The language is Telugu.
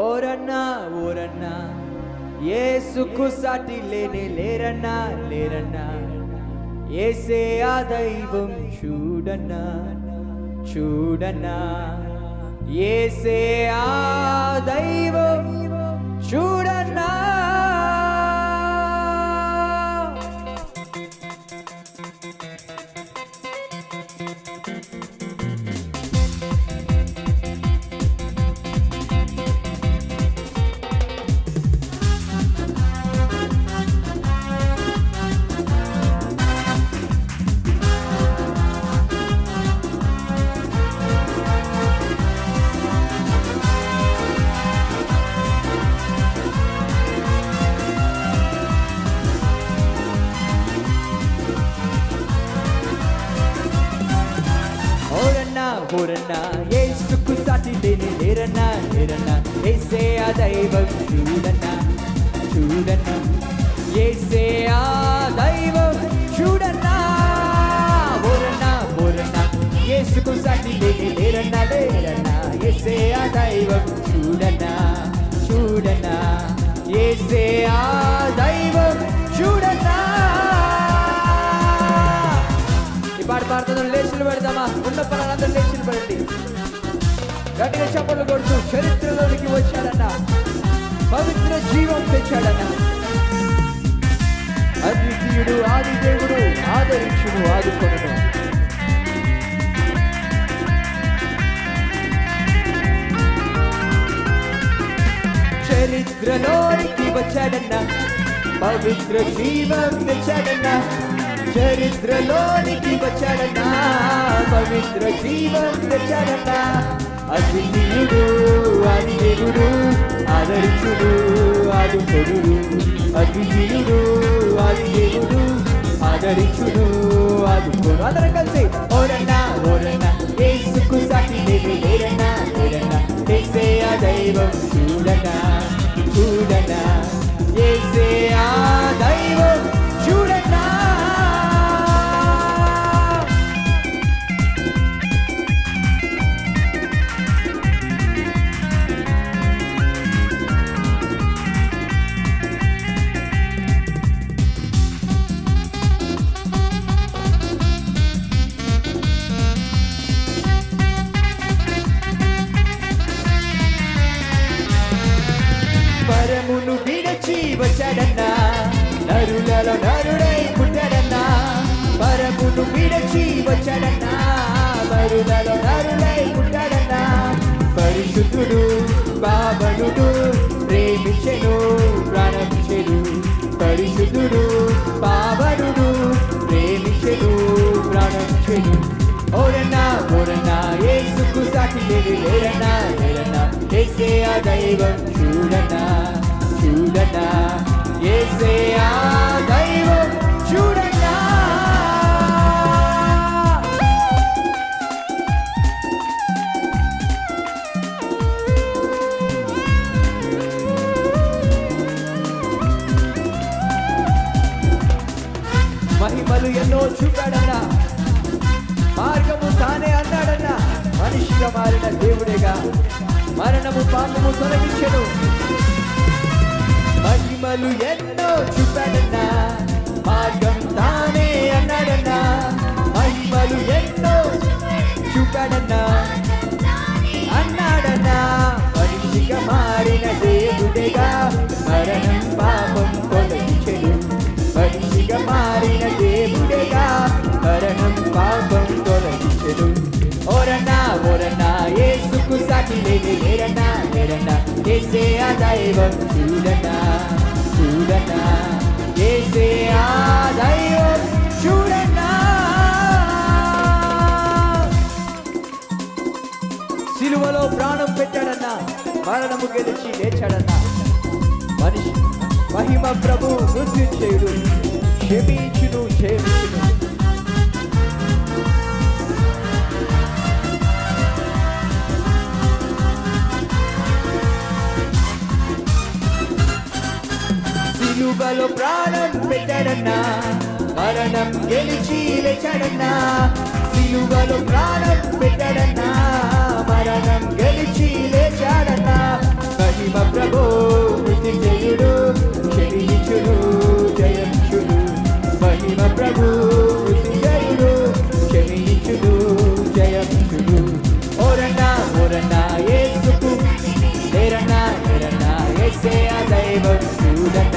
ఓరన్నా ఓరన్నా యేసుకు సాటి లేనే లేరన్నా లేరన్నా, యేసే ఆ దైవం చూడన్నా చూడన్నా, యేసే ఆ దైవం చూడన్నా. ఓరన్నా యేసుకు సాటి లేనే లేరన్నా లేరన్నా, యేసే ఆ దైవం చూడన్నా చూడన్నా, యేసే ఆ దైవం చూడన్నా. ఓరన్నా ఓరన్నా యేసుకు సాటి లేనే లేరన్నా లేరన్నా, యేసే ఆ దైవం చూడన్నా చూడన్నా, యేసే ఆ దైవం చూడన్నా. ఈ పాట పాడుతున్న లేచులు పెడదామా? ఉన్న పనులందరూ లేచులు పెడండి. గట్టిగా చప్పట్లు కొడుతూ చరిత్రలోనికి వచ్చాడన్న, పవిత్ర జీవం తెచ్చాడన్న. అద్వితీయుడు ఆది దేవుడు ఆదరించును ఆదుకొనును. చరిత్రలోనికి వచ్చాడన్న, పవిత్ర జీవం తెచ్చాడన్న. చరిత్రలోనికి వచ్చాడన్నా, పవిత్ర జీవం తెచ్చాడన్నా. అద్వితీయుడు ఆది దేవుడు ఆదరించుడు ఆదుకొనుడు. అద్వితీయుడు ఆది దేవుడు ఆదరించుడు ఆదుకొను. అందరం కలిసి ఓరన్నా ఓరన్నా యేసుకు సాటి లేనే లేరన్నా లేరన్నా, యేసే ఆ దైవం చూడన్నా చూడన్నా, యేసే ఆ దైవం చూడన్నా. పరమును విడచి వచ్చాడన్నా, నరులలో నరుడై పుట్టాడన్నా. పరమును విడచి వచ్చాడన్నా, నరులలో నరుడై పుట్టాడన్నా. పరిశుద్ధుడు పావనుడు ప్రేమించెను ప్రాణమిచ్చెను. పరిశుద్ధుడు పావనుడు ప్రేమించెను ప్రాణమిచ్చెను. ఓరన్నా ఓరన్నా యేసుకు సాటి లేనే లేరన్నా లేరన్నా, యేసే ఆ దైవం చూడన్నా చూడన్నా, యేసే ఆ దైవం చూడన్నా. మహిమలు ఎన్నో చూపాడన్నా, మార్గము తానే అన్నాడన్నా. మనిషిగా మారిన దేవుడేగా మరణము పాపము తొలగించెను. మహిమలు ఎన్నో చూపాడన్నా, మార్గం తానే అన్నాడన్నా. మహిమలు ఎన్నో చూపాడన్నా అన్నాడన్నా. మనిషిగా మారిన దేవుడేగా మరణం పాపం తొలగించెను. మనిషిగా మారిన దేవుడేగా మరణం పాపం తొలగించెను. ఓరన్నా ఓరన్నా యేసుకు సాటి లేనే లేరన్నా లేరన్నా, యేసే ఆ దైవం చూడన్నా చూడన్నా, యేసే ఆ దైవం చూడన్నా. సిలువలో ప్రాణం పెట్టాడన్నా, మరణము గెలిచి లేచాడన్నా. మనిషి మహిమ ప్రభు మృత్యుంజయుడు క్షమించును క్షమించును. సిలువలో ప్రాణం పెట్టాడన్నా, మరణం గెలిచి లేచాడన్నా. సిలువలో ప్రాణం పెట్టాడన్నా, మరణం గెలిచి లేచాడన్నా. మహిమ ఏసే ఆ దైవం చూడట